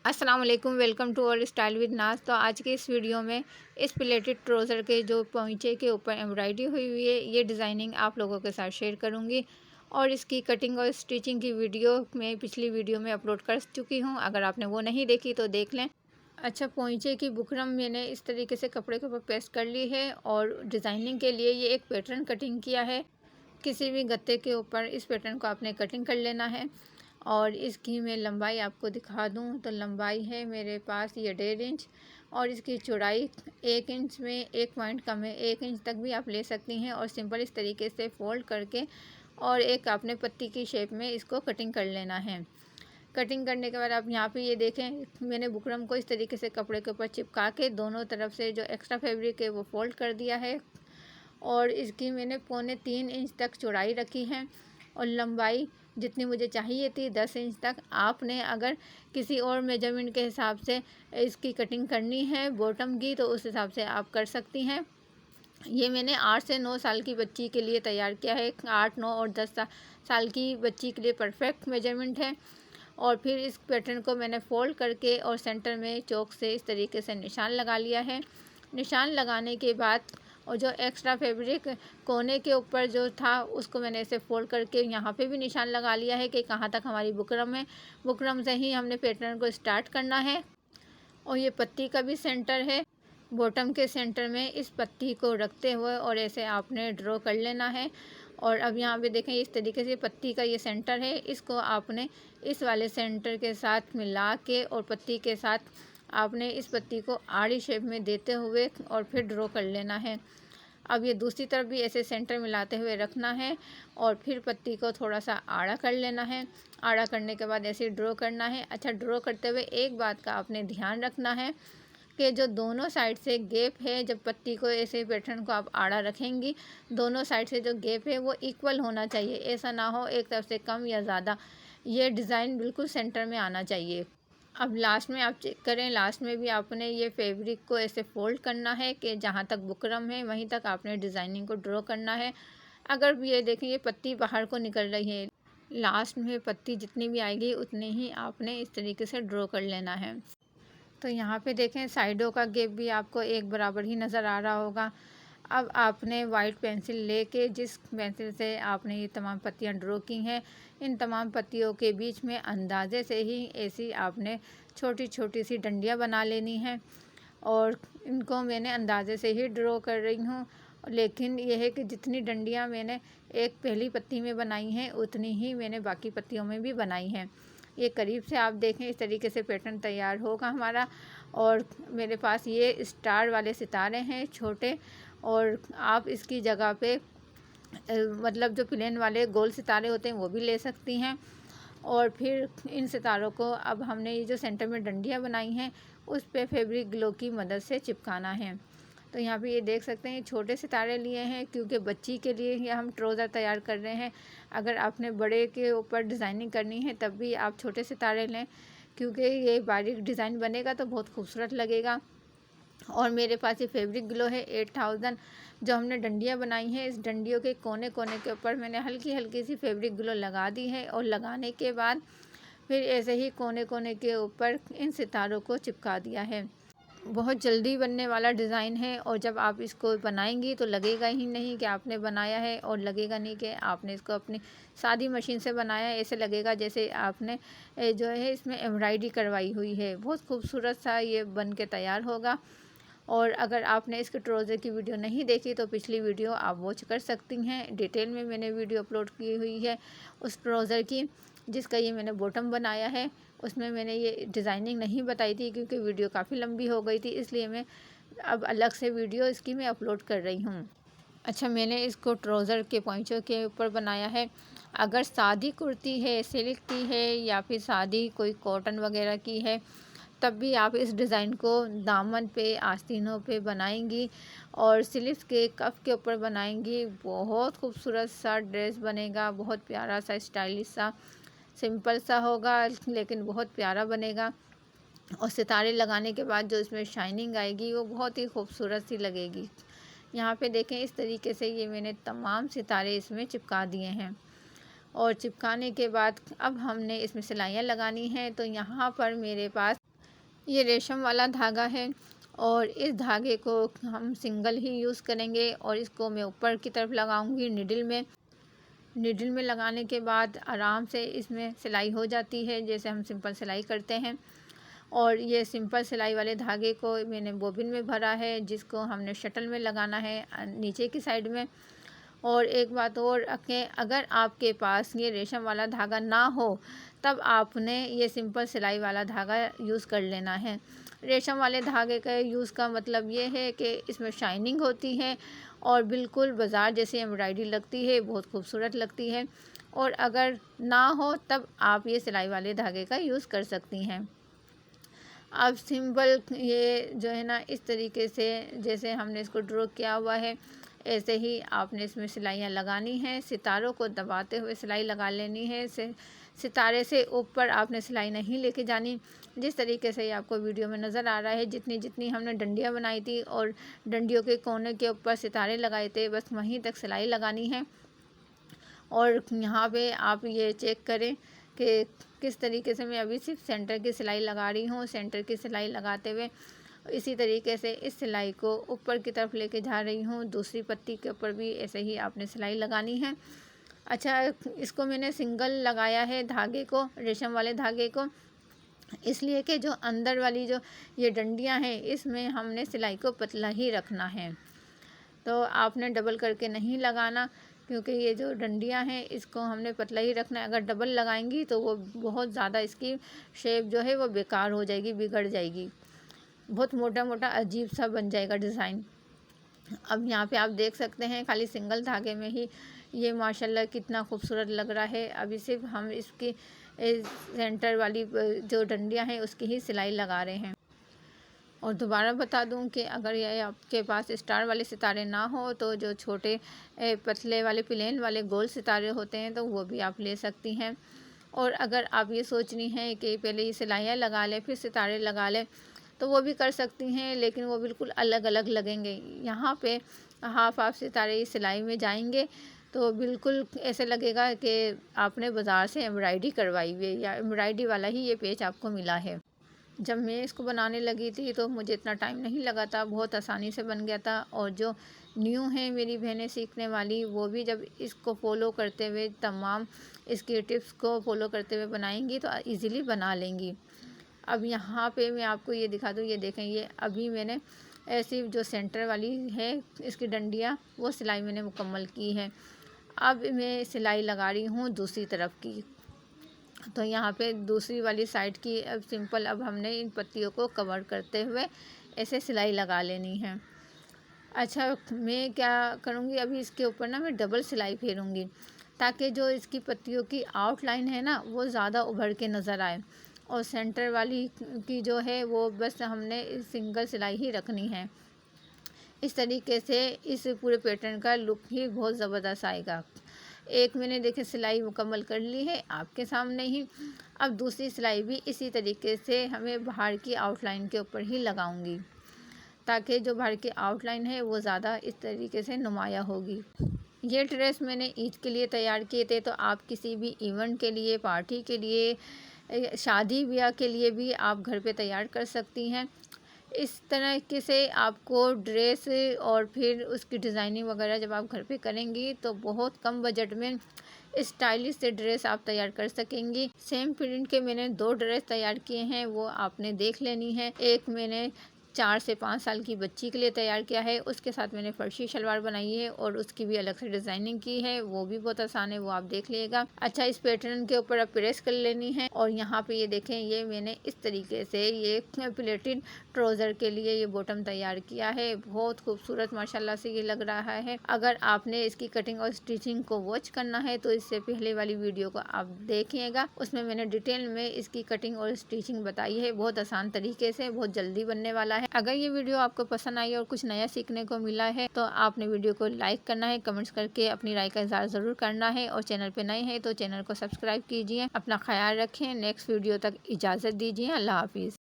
अस्सलाम वालेकुम, welcome to और स्टाइल विद नाज। तो आज के इस वीडियो में इस प्लेटेड ट्राउज़र के जो पोंचे के ऊपर एम्ब्रॉयडरी हुई हुई है, ये डिज़ाइनिंग आप लोगों के साथ शेयर करूंगी। और इसकी कटिंग और स्टिचिंग की वीडियो मैं पिछली वीडियो में अपलोड कर चुकी हूं, अगर आपने वो नहीं देखी तो देख लें। अच्छा, पोंचे की बुकरम मैंने इस तरीके से कपड़े के ऊपर पेस्ट कर ली है और डिज़ाइनिंग के लिए ये एक पैटर्न कटिंग किया है। किसी भी गत्ते के ऊपर इस पैटर्न को आपने कटिंग कर लेना है। और इसकी मैं लंबाई आपको दिखा दूं तो लंबाई है मेरे पास ये 1.5 इंच और इसकी चौड़ाई 1 इंच में एक पॉइंट कम है, 1 इंच तक भी आप ले सकती हैं। और सिंपल इस तरीके से फोल्ड करके और एक आपने पत्ती की शेप में इसको कटिंग कर लेना है। कटिंग करने के बाद आप यहाँ पे ये देखें, मैंने बुकरम को इस तरीके से कपड़े के ऊपर चिपका के दोनों तरफ से जो एक्स्ट्रा फैब्रिक है वो फोल्ड कर दिया है। और इसकी मैंने 2.25 इंच तक चौड़ाई रखी है और लंबाई जितनी मुझे चाहिए थी 10 इंच तक। आपने अगर किसी और मेजरमेंट के हिसाब से इसकी कटिंग करनी है बॉटम की तो उस हिसाब से आप कर सकती हैं। ये मैंने 8 से 9 साल की बच्ची के लिए तैयार किया है। 8, 9 और 10 साल की बच्ची के लिए परफेक्ट मेजरमेंट है। और फिर इस पैटर्न को मैंने फोल्ड करके और सेंटर में चौक से इस तरीके से निशान लगा लिया है। निशान लगाने के बाद और जो एक्स्ट्रा फैब्रिक कोने के ऊपर जो था उसको मैंने ऐसे फोल्ड करके यहाँ पे भी निशान लगा लिया है कि कहाँ तक हमारी बुकरम है। बुकरम से ही हमने पैटर्न को स्टार्ट करना है। और ये पत्ती का भी सेंटर है, बॉटम के सेंटर में इस पत्ती को रखते हुए और ऐसे आपने ड्रॉ कर लेना है। और अब यहाँ पे देखें इस तरीके से पत्ती का ये सेंटर है, इसको आपने इस वाले सेंटर के साथ मिला के और पत्ती के साथ आपने इस पत्ती को आड़ी शेप में देते हुए और फिर ड्रॉ कर लेना है। अब ये दूसरी तरफ भी ऐसे सेंटर मिलाते हुए रखना है और फिर पत्ती को थोड़ा सा आड़ा कर लेना है। आड़ा करने के बाद ऐसे ड्रॉ करना है। अच्छा, ड्रॉ करते हुए एक बात का आपने ध्यान रखना है कि जो दोनों साइड से गैप है, जब पत्ती को ऐसे पैटर्न को आप आड़ा रखेंगी, दोनों साइड से जो गैप है वो इक्वल होना चाहिए। ऐसा ना हो एक तरफ से कम या ज़्यादा, ये डिज़ाइन बिल्कुल सेंटर में आना चाहिए। अब लास्ट में आप चेक करें, लास्ट में भी आपने ये फैब्रिक को ऐसे फोल्ड करना है कि जहाँ तक बुकरम है वहीं तक आपने डिज़ाइनिंग को ड्रॉ करना है। अगर ये देखें ये पत्ती बाहर को निकल रही है, लास्ट में पत्ती जितनी भी आएगी उतनी ही आपने इस तरीके से ड्रॉ कर लेना है। तो यहाँ पे देखें साइडों का गैप भी आपको एक बराबर ही नज़र आ रहा होगा। अब आपने वाइट पेंसिल लेके जिस पेंसिल से आपने ये तमाम पत्तियाँ ड्रॉ की हैं, इन तमाम पत्तियों के बीच में अंदाजे से ही ऐसी आपने छोटी छोटी सी डंडियाँ बना लेनी हैं। और इनको मैंने अंदाजे से ही ड्रॉ कर रही हूँ, लेकिन यह है कि जितनी डंडियाँ मैंने एक पहली पत्ती में बनाई हैं उतनी ही मैंने बाकी पत्तियों में भी बनाई हैं। ये करीब से आप देखें इस तरीके से पैटर्न तैयार होगा हमारा। और मेरे पास ये स्टार वाले सितारे हैं छोटे, और आप इसकी जगह पे मतलब जो प्लेन वाले गोल सितारे होते हैं वो भी ले सकती हैं। और फिर इन सितारों को अब हमने ये जो सेंटर में डंडियाँ बनाई हैं उस पे फैब्रिक ग्लो की मदद से चिपकाना है। तो यहाँ पे ये देख सकते हैं छोटे सितारे लिए हैं क्योंकि बच्ची के लिए ये हम ट्राउज़र तैयार कर रहे हैं। अगर आपने बड़े के ऊपर डिज़ाइनिंग करनी है तब भी आप छोटे सितारे लें, क्योंकि ये बारीक डिज़ाइन बनेगा तो बहुत खूबसूरत लगेगा। और मेरे पास ये फैब्रिक ग्लो है 8000, जो हमने डंडियाँ बनाई हैं इस डंडियों के कोने कोने के ऊपर मैंने हल्की हल्की सी फैब्रिक ग्लो लगा दी है। और लगाने के बाद फिर ऐसे ही कोने कोने के ऊपर इन सितारों को चिपका दिया है। बहुत जल्दी बनने वाला डिज़ाइन है और जब आप इसको बनाएंगी तो लगेगा ही नहीं कि आपने बनाया है, और लगेगा नहीं कि आपने इसको अपनी सादी मशीन से बनाया है। ऐसे लगेगा जैसे आपने जो है इसमें एम्ब्रॉयडरी करवाई हुई है। बहुत खूबसूरत सा ये बन के तैयार होगा। और अगर आपने इसके ट्राउज़र की वीडियो नहीं देखी तो पिछली वीडियो आप वॉच कर सकती हैं। डिटेल में मैंने वीडियो अपलोड की हुई है उस ट्राउज़र की जिसका ये मैंने बॉटम बनाया है। उसमें मैंने ये डिज़ाइनिंग नहीं बताई थी क्योंकि वीडियो काफ़ी लंबी हो गई थी, इसलिए मैं अब अलग से वीडियो इसकी मैं अपलोड कर रही हूँ। अच्छा, मैंने इसको ट्राउज़र के पॉइंचों के ऊपर बनाया है। अगर सादी कुर्ती है, सिल्क की है या फिर सादी कोई कॉटन वगैरह की है तब भी आप इस डिज़ाइन को दामन पे आस्तीनों पे बनाएंगी और स्लीव्स के कफ के ऊपर बनाएंगी। बहुत खूबसूरत सा ड्रेस बनेगा, बहुत प्यारा सा स्टाइलिश सा, सिंपल सा होगा लेकिन बहुत प्यारा बनेगा। और सितारे लगाने के बाद जो इसमें शाइनिंग आएगी वो बहुत ही खूबसूरत सी लगेगी। यहाँ पे देखें इस तरीके से ये मैंने तमाम सितारे इसमें चिपका दिए हैं। और चिपकाने के बाद अब हमने इसमें सिलाइयाँ लगानी हैं। तो यहाँ पर मेरे पास ये रेशम वाला धागा है और इस धागे को हम सिंगल ही यूज़ करेंगे और इसको मैं ऊपर की तरफ लगाऊंगी निडल में। निडल में लगाने के बाद आराम से इसमें सिलाई हो जाती है, जैसे हम सिंपल सिलाई करते हैं। और ये सिंपल सिलाई वाले धागे को मैंने बोबिन में भरा है, जिसको हमने शटल में लगाना है नीचे की साइड में। और एक बात और रखें, अगर आपके पास ये रेशम वाला धागा ना हो तब आपने ये सिंपल सिलाई वाला धागा यूज़ कर लेना है। रेशम वाले धागे का यूज़ का मतलब ये है कि इसमें शाइनिंग होती है और बिल्कुल बाज़ार जैसी एम्ब्रॉयडरी लगती है, बहुत खूबसूरत लगती है। और अगर ना हो तब आप ये सिलाई वाले धागे का यूज़ कर सकती हैं। अब सिंपल ये जो है ना, इस तरीके से जैसे हमने इसको ड्रॉ किया हुआ है ऐसे ही आपने इसमें सिलाइयाँ लगानी हैं। सितारों को दबाते हुए सिलाई लगा लेनी है। सितारे से ऊपर आपने सिलाई नहीं लेके जानी। जिस तरीके से ये आपको वीडियो में नज़र आ रहा है, जितनी जितनी हमने डंडियाँ बनाई थी और डंडियों के कोने के ऊपर सितारे लगाए थे, बस वहीं तक सिलाई लगानी है। और यहाँ पे आप ये चेक करें कि किस तरीके से मैं अभी सिर्फ सेंटर की सिलाई लगा रही हूँ। सेंटर की सिलाई लगाते हुए इसी तरीके से इस सिलाई को ऊपर की तरफ लेके जा रही हूँ। दूसरी पत्ती के ऊपर भी ऐसे ही आपने सिलाई लगानी है। अच्छा, इसको मैंने सिंगल लगाया है धागे को, रेशम वाले धागे को, इसलिए कि जो अंदर वाली जो ये डंडियाँ हैं इसमें हमने सिलाई को पतला ही रखना है। तो आपने डबल करके नहीं लगाना, क्योंकि ये जो डंडियाँ हैं इसको हमने पतला ही रखना है। अगर डबल लगाएंगी तो वो बहुत ज़्यादा इसकी शेप जो है वो बेकार हो जाएगी, बिगड़ जाएगी, बहुत मोटा मोटा अजीब सा बन जाएगा डिज़ाइन। अब यहाँ पे आप देख सकते हैं खाली सिंगल धागे में ही ये माशाल्लाह कितना खूबसूरत लग रहा है। अभी सिर्फ हम इसकी सेंटर वाली जो डंडियाँ हैं उसकी ही सिलाई लगा रहे हैं। और दोबारा बता दूं कि अगर ये आपके पास स्टार वाले सितारे ना हो तो जो छोटे पतले वाले प्लेन वाले गोल सितारे होते हैं तो वो भी आप ले सकती हैं। और अगर आप ये सोचनी है कि पहले ये सिलाइयाँ लगा लें फिर सितारे लगा लें तो वो भी कर सकती हैं, लेकिन वो बिल्कुल अलग अलग लगेंगे। यहाँ पे हाफ हाफ सितारे सिलाई में जाएंगे तो बिल्कुल ऐसे लगेगा कि आपने बाज़ार से एम्ब्रॉयडरी करवाई हुई है या एम्ब्रॉयडरी वाला ही ये पेज आपको मिला है। जब मैं इसको बनाने लगी थी तो मुझे इतना टाइम नहीं लगा था, बहुत आसानी से बन गया था। और जो न्यू हैं मेरी बहनें सीखने वाली, वो भी जब इसको फॉलो करते हुए तमाम इसकी टिप्स को फॉलो करते हुए बनाएंगी तो इजीली बना लेंगी। अब यहाँ पे मैं आपको ये दिखा दूँ, ये देखें, ये अभी मैंने ऐसी जो सेंटर वाली है इसकी डंडियाँ वो सिलाई मैंने मुकम्मल की है। अब मैं सिलाई लगा रही हूँ दूसरी तरफ की। तो यहाँ पे दूसरी वाली साइड की अब सिंपल अब हमने इन पत्तियों को कवर करते हुए ऐसे सिलाई लगा लेनी है। अच्छा, मैं क्या करूँगी, अभी इसके ऊपर ना मैं डबल सिलाई फेरूँगी ताकि जो इसकी पत्तियों की आउटलाइन है ना वो ज़्यादा उभर के नज़र आए। और सेंटर वाली की जो है वो बस हमने सिंगल सिलाई ही रखनी है। इस तरीके से इस पूरे पैटर्न का लुक ही बहुत ज़बरदस्त आएगा। एक मैंने देखे सिलाई मुकम्मल कर ली है आपके सामने ही। अब दूसरी सिलाई भी इसी तरीके से हमें बाहर की आउटलाइन के ऊपर ही लगाऊंगी ताकि जो बाहर की आउटलाइन है वो ज़्यादा इस तरीके से नुमाया होगी। ये ड्रेस मैंने ईद के लिए तैयार किए थे, तो आप किसी भी इवेंट के लिए, पार्टी के लिए, शादी ब्याह के लिए भी आप घर पे तैयार कर सकती हैं। इस तरीके से आपको ड्रेस और फिर उसकी डिज़ाइनिंग वगैरह जब आप घर पे करेंगी तो बहुत कम बजट में स्टाइलिश से ड्रेस आप तैयार कर सकेंगी। सेम प्रिंट के मैंने 2 ड्रेस तैयार किए हैं, वो आपने देख लेनी है। एक मैंने 4 से 5 साल की बच्ची के लिए तैयार किया है, उसके साथ मैंने फर्शी शलवार बनाई है और उसकी भी अलग से डिज़ाइनिंग की है, वो भी बहुत आसान है, वो आप देख लीजिएगा। अच्छा, इस पैटर्न के ऊपर आप प्रेस कर लेनी है। और यहाँ पे ये देखें, ये मैंने इस तरीके से ये प्लेटेड ट्राउज़र के लिए ये बॉटम तैयार किया है। बहुत खूबसूरत माशाल्लाह से ये लग रहा है। अगर आपने इसकी कटिंग और स्टिचिंग को वॉच करना है तो इससे पहले वाली वीडियो को आप देखिएगा, उसमें मैंने डिटेल में इसकी कटिंग और स्टिचिंग बताई है, बहुत आसान तरीके से, बहुत जल्दी बनने वाला है। अगर ये वीडियो आपको पसंद आई और कुछ नया सीखने को मिला है तो आपने वीडियो को लाइक करना है, कमेंट्स करके अपनी राय का इज़हार ज़रूर करना है। और चैनल पे नए हैं तो चैनल को सब्सक्राइब कीजिए। अपना ख्याल रखें। नेक्स्ट वीडियो तक इजाज़त दीजिए। अल्लाह हाफिज़।